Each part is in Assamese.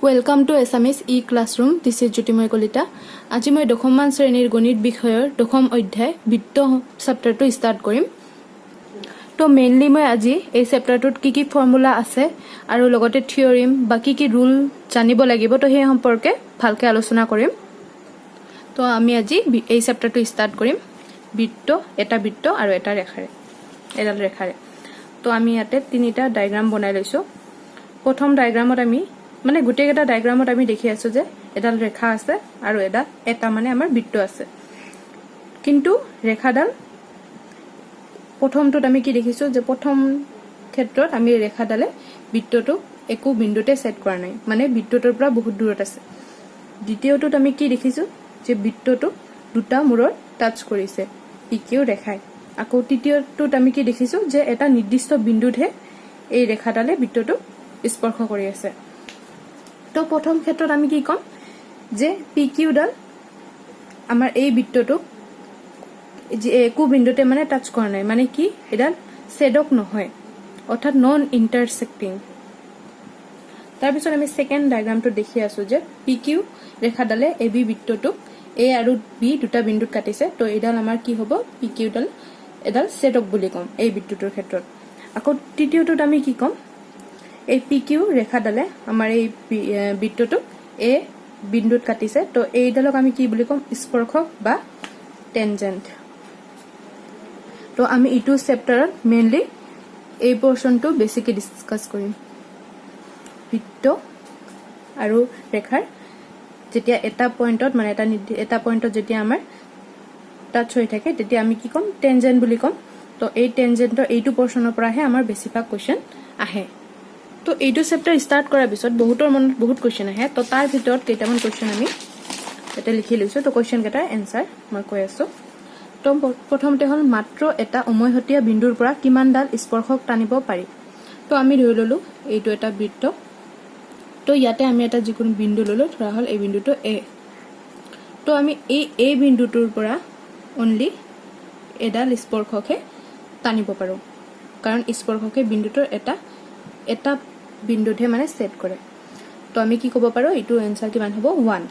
Welcome to Assamese e-classroom. This is Jyotimay Kolita. আজি মই দশমমান শ্ৰেণীৰ গণিত বিষয়ৰ দশম অধ্যায় বৃত্ত চেপ্টাৰটো ষ্টাৰ্ট কৰিম। তো মেইনলি মই আজি এই চেপ্টাৰটোত কি ফৰ্মুলা আছে আৰু লগতে থিওৰিম বা কি ৰুল জানিব লাগিব তো সেই সম্পৰ্কে ভালকৈ আলোচনা কৰিম। তো আমি আজি এই চেপ্টাৰটো ষ্টাৰ্ট কৰিম বৃত্ত এটা বৃত্ত আৰু এটা ৰেখাৰে এডাল ৰেখাৰে। তো আমি ইয়াতে তিনিটা ডায়াগ্ৰাম বনাই লৈছো। প্ৰথম ডায়াগ্ৰামত আমি মানে গোটেইকেইটা ডায়াগ্ৰামত আমি দেখি আছো যে এডাল ৰেখা আছে আৰু এটা মানে আমাৰ বৃত্ত আছে, কিন্তু ৰেখাডাল প্ৰথমটোত আমি কি দেখিছো যে প্ৰথম ক্ষেত্ৰত আমি ৰেখাডালে বৃত্তটো একো বিন্দুতে সেট কৰা নাই, মানে বৃত্তটোৰ পৰা বহুত দূৰত আছে। দ্বিতীয়টোত আমি কি দেখিছো যে বৃত্তটো দুটা মূৰৰ টাচ কৰিছে পিকিউ ৰেখায়। আকৌ তৃতীয়টোত আমি কি দেখিছো যে এটা নিৰ্দিষ্ট বিন্দুতহে এই ৰেখাডালে বৃত্তটো স্পৰ্শ কৰি আছে। তো প্ৰথম ক্ষেত্ৰত আমি কি কম যে পিকিউডাল আমাৰ এই বৃত্তটো একো বিন্দুতে মানে টাচ কৰা নাই, মানে কি এডাল ছেডক নহয়, অৰ্থাৎ নন ইণ্টাৰসেক্টিং। তাৰপিছত আমি সেকেন্ড ডায়াগ্ৰামটো দেখি আছো যে পিকিউ ৰেখাডালে এবি বৃত্তটোক এ আৰু বি দুটা বিন্দুত কাটিছে। তো এডাল আমাৰ কি হ'ব পিকিউডাল এডাল ছেডক বুলি কম এই বৃত্তটোৰ ক্ষেত্ৰত। আকৌ তৃতীয়টোত আমি কি কম এই পিকিউ ৰেখাডালে আমাৰ এই বৃত্তটোক এ বিন্দুত কাটিছে। তো এইডালক আমি কি বুলি কম স্পৰ্শক বা টেনজেন্ট। তো আমি ইটো চেপ্টাৰত মেইনলি এই পোৰ্শনটো বেছিকৈ ডিসকাস কৰিম। বৃত্ত আৰু ৰেখাৰ যেতিয়া এটা পইণ্টত মানে এটা পইণ্টত যেতিয়া আমাৰ টাচ হৈ থাকে তেতিয়া আমি কি কম টেনজেন্ট বুলি কম। তো এই টেনজেন্টৰ এইটো পোৰ্শনৰ পৰাহে আমাৰ বেছিভাগ কোৱেশ্চন আহে। তো এইটো চেপ্টাৰ ষ্টাৰ্ট কৰাৰ পিছত বহুতৰ মনত বহুত কোৱেশ্চন আহে। তো তাৰ ভিতৰত কেইটামান কোৱেশ্চন আমি এটা লিখি লৈছো। তো কোৱেশ্চন কেইটাৰ এনসাৰ মই কৈ আছো। তো প্ৰথমতে হ'ল মাত্ৰ এটা উমৈহতীয়া বিন্দুৰ পৰা কিমানডাল স্পৰ্শক টানিব পাৰি। তো আমি ধৰি ললো এইটো এটা বৃত্ত। তো ইয়াতে আমি এটা যিকোনো বিন্দু ললো, ধৰা হ'ল এই বিন্দুটো এ। তো আমি এই বিন্দুটোৰ পৰা অনলি এডাল স্পৰ্শকহে টানিব পাৰো, কাৰণ স্পৰ্শকে বিন্দুটোৰ এটা বিন্দুতহে মানে সেট কৰে। তো আমি কি ক'ব পাৰো এইটো এনসাৰ কিমান হ'ব 1।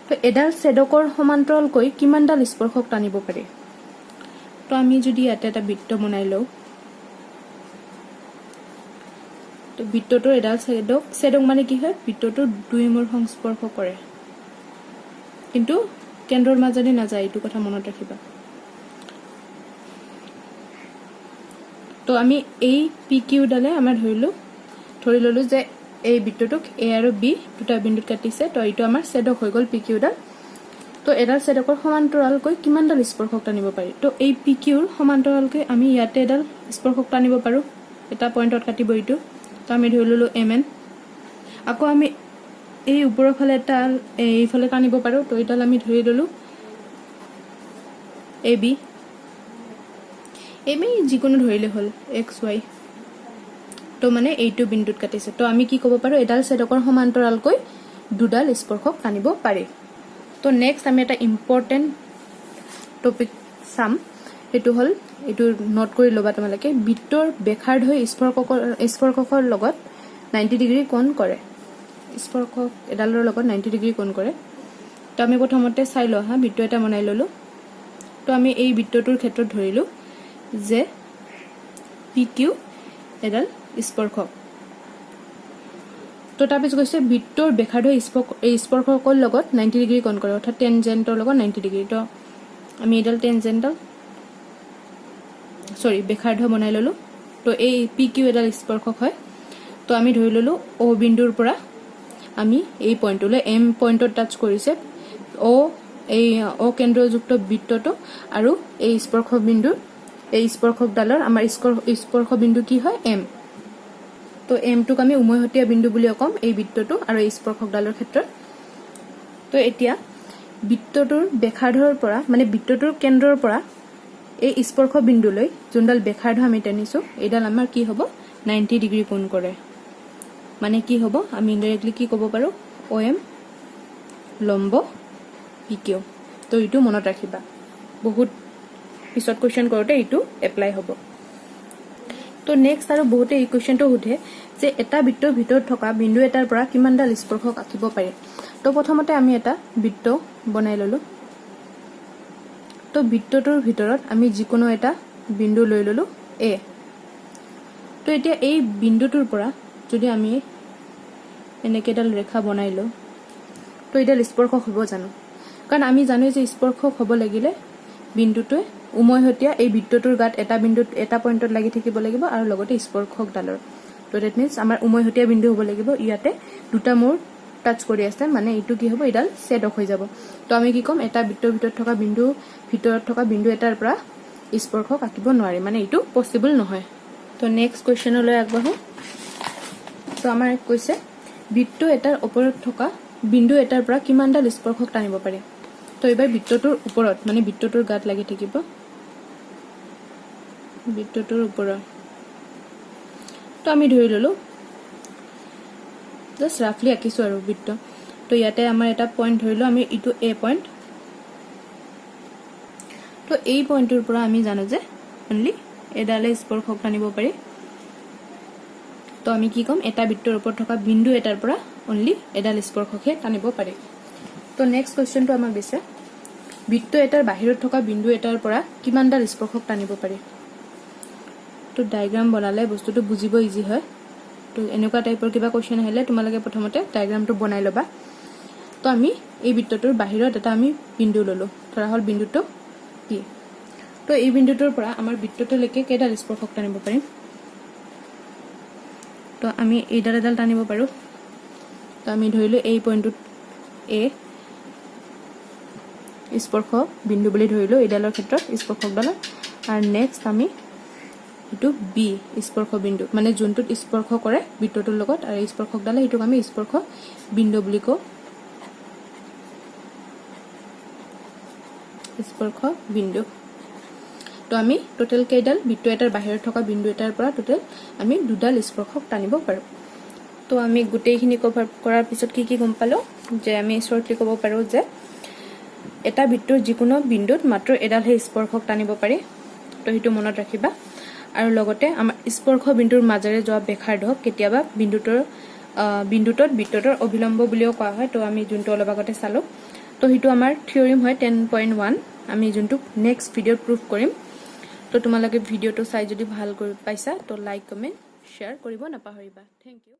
তো এডাল ছেডকৰ সমান্তৰালকৈ কিমানডাল স্পৰ্শক টানিব পাৰি। তো আমি যদি ইয়াতে এটা বৃত্ত বনাই লওঁ, তো বৃত্তটোৰ এডাল ছেডক মানে কি হয় বৃত্তটোৰ দুই মূৰ সংস্পৰ্শ কৰে, কিন্তু কেন্দ্ৰৰ মাজেদি নাযায়, এইটো কথা মনত ৰাখিবা। তো আমি এই পিকিউডালে আমাৰ ধৰি ললো যে এই বৃত্তটোক এ আৰু বি দুটা বিন্দুত কাটিছে। তো এইটো আমাৰ ছেডক হৈ গ'ল পিকিউডাল। তো এডাল ছেডকৰ সমান্তৰালকৈ কিমানডাল স্পৰ্শক টানিব পাৰি। তো এই পিকিউৰ সমান্তৰালকৈ আমি ইয়াতে এডাল স্পৰ্শক টানিব পাৰো, এটা পইণ্টত কাটিব এইটো। তো আমি ধৰি ললো এম এন। আকৌ আমি এই ওপৰৰ ফালে এটা এইফালে টানিব পাৰো। তো এইডাল আমি ধৰি ললো এ বি। এম যিকোনো ধৰিলে হ'ল এক্স ৱাই। তো মানে এইটো বিন্দুত কাটিছে। তো আমি কি ক'ব পাৰো এডাল ছেডকৰ সমান্তৰালকৈ দুডাল স্পৰ্শক টানিব পাৰি। তো নেক্সট আমি এটা ইম্পৰ্টেণ্ট টপিক চাম, সেইটো হ'ল এইটো নোট কৰি ল'বা তোমালোকে। বৃত্তৰ ব্যাসাৰ্ধই স্পৰ্শকৰ লগত 90 ডিগ্ৰী কোণ কৰে। স্পৰ্শক এডালৰ লগত 90 ডিগ্ৰী কোণ কৰে। তো আমি প্ৰথমতে চাই লওঁ হা, বৃত্ত এটা বনাই ললো। তো আমি এই বৃত্তটোৰ ক্ষেত্ৰত ধৰিলো যে পি কিউ এডাল স্পৰ্শক। তো তাৰপিছত কৈছে বৃত্তৰ ব্যাসাৰ্ধই স্পৰ্শকৰ লগত 90 ডিগ্ৰী কোণ কৰে, অৰ্থাৎ টেনজেন্টৰ লগত 90 ডিগ্ৰী। তো আমি এডাল ব্যাসাৰ্ধ বনাই ললো। তো এই পি কিউ এডাল স্পৰ্শক হয়। তো আমি ধৰি ললো অ বিন্দুৰ পৰা আমি এই পইণ্টলৈ এম পইণ্টত টাচ কৰিছে এই কেন্দ্ৰযুক্ত বৃত্তটো আৰু এই স্পৰ্শকডালৰ আমাৰ স্পৰ্শ বিন্দু কি হয় এম। তো এমটোক আমি উমৈহতীয়া বিন্দু বুলি কম এই বৃত্তটো আৰু এই স্পৰ্শকডালৰ ক্ষেত্ৰত। তো এতিয়া বৃত্তটোৰ ব্যাসাৰ্ধৰ পৰা মানে বৃত্তটোৰ কেন্দ্ৰৰ পৰা এই স্পৰ্শ বিন্দুলৈ যোনডাল ব্যাসাৰ্ধ আমি টানিছো এইডাল আমাৰ কি হ'ব 90 ডিগ্ৰী কোণ কৰে। মানে কি হ'ব আমি ইনডাইৰেক্টলি কি ক'ব পাৰো অ এম লম্ব পি কিউ। তো এইটো মনত ৰাখিবা, বহুত পিছত কোৱেশ্চন কৰোঁতে এইটো এপ্লাই হ'ব। তো নেক্সট আৰু বহুতে এই কোৱেশ্চনটো সোধে যে এটা বৃত্তৰ ভিতৰত থকা বিন্দু এটাৰ পৰা কিমানডাল স্পৰ্শক আঁকিব পাৰি তো প্ৰথমতে আমি এটা বৃত্ত বনাই ললো তো বৃত্তটোৰ ভিতৰত আমি যিকোনো এটা বিন্দু লৈ ললো এ তো এতিয়া এই বিন্দুটোৰ পৰা যদি আমি এনেকেডাল ৰেখা বনাই লও তো এডাল স্পৰ্শক হ'ব জানো কাৰণ আমি জানো যে স্পৰ্শক হ'ব লাগিলে বিন্দুটোৱে উমৈহতীয়া এই বৃত্তটোৰ গাত এটা বিন্দুত এটা পইণ্টত লাগি থাকিব লাগিব আৰু লগতে স্পৰ্শকডালৰ তো দ্যাট মিন্স আমাৰ উমৈহতীয়া বিন্দু হ'ব লাগিব ইয়াতে দুটা মূৰ টাচ কৰি আছে মানে এইটো কি হ'ব এডাল ছেড অফ হৈ যাব তো আমি কি কম এটা বৃত্তৰ ভিতৰত থকা বিন্দু এটাৰ পৰা স্পৰ্শক আঁকিব নোৱাৰি মানে এইটো পসিবল নহয় তো নেক্সট কোৱেশ্চনলৈ আগবাঢ়ো তো আমাৰ কৈছে বৃত্ত এটাৰ ওপৰত থকা বিন্দু এটাৰ পৰা কিমানডাল স্পৰ্শক টানিব পাৰি তো এবাৰ বৃত্তটোৰ ওপৰত মানে বৃত্তটোৰ গাত লাগি থাকিব বৃত্তটোৰ ওপৰত তো আমি ধৰি ললো জাস্ট ৰাফলি আঁকিছো আৰু বৃত্ত তো ইয়াতে আমাৰ এটা পইণ্ট ধৰিলো আমি ইটো এ পইণ্ট তো এই পইণ্টৰ পৰা আমি জানো যে অনলি এডালে স্পৰ্শক টানিব পাৰি তো আমি কি কম এটা বৃত্তৰ ওপৰত থকা বিন্দু এটাৰ পৰা অনলি এডাল স্পৰ্শকহে টানিব পাৰি তো নেক্সট কোৱেশ্চনটো আমাক দিছে বৃত্ত এটাৰ বাহিৰত থকা বিন্দু এটাৰ পৰা কিমানডাল স্পৰ্শক টানিব পাৰি তো ডায়াগ্ৰাম বনালে বস্তুটো বুজিব ইজি হয় তো এনেকুৱা টাইপৰ কিবা কোৱেশ্চন আহিলে তোমালোকে প্ৰথমতে ডায়াগ্ৰামটো বনাই লবা তো আমি এই বৃত্তটোৰ বাহিৰত এটা আমি বিন্দু ললো ধৰা হল বিন্দুটো কি তো এই বিন্দুটোৰ পৰা আমাৰ বৃত্তটোলৈকে কেইডাল স্পৰ্শক টানিব পাৰিম তো আমি এইডাল এডাল টানিব পাৰো তো আমি ধৰিলো এই পইণ্টত এ স্পৰ্শ বিন্দু বুলি ধৰিলো এইডালৰ ক্ষেত্ৰত স্পৰ্শকডালৰ আৰু নেক্সট আমি এটো বি স্পৰ্শ বিন্দু মানে যোনটোত স্পৰ্শ কৰে বৃত্তটোৰ লগত আৰু স্পৰ্শকডালে এটোক আমি স্পৰ্শ বিন্দু বুলি কও স্পৰ্শ বিন্দু তো আমি টোটাল কেইডাল বৃত্ত এটাৰ বাহিৰত থকা বিন্দু এটাৰ পৰা টোটাল আমি দুডাল স্পৰ্শক টানিব পাৰো তো আমি গোটেইখিনি কভাৰ কৰাৰ পিছত কি গম পালো যে আমি শৰ্টলি ক'ব পাৰো যে এটা বৃত্তৰ যিকোনো বিন্দুত মাত্ৰ এডালহে স্পৰ্শক টানিব পাৰি তো হেতু মনত ৰাখিবা আৰু লগতে আমাৰ স্পৰ্শ বিন্দুৰ মাজেৰে যোৱা ব্যাসাৰ্ধক কেতিয়াবা বিন্দুটোত বৃত্তটোৰ অভিলম্ব বুলিও কোৱা হয় তো আমি যোনটো অলপ আগতে চালো তো হেতু আমাৰ থিওৰিম হয় 10.1 আমি যোনটো নেক্সট ভিডিঅ'ত প্ৰুফ কৰিম তো তোমালোকে ভিডিঅ'টো চাই যদি ভাল কৰি পাইছা তো লাইক কমেন্ট শেয়াৰ কৰিব নাপাহৰিবা থ্যাংক ইউ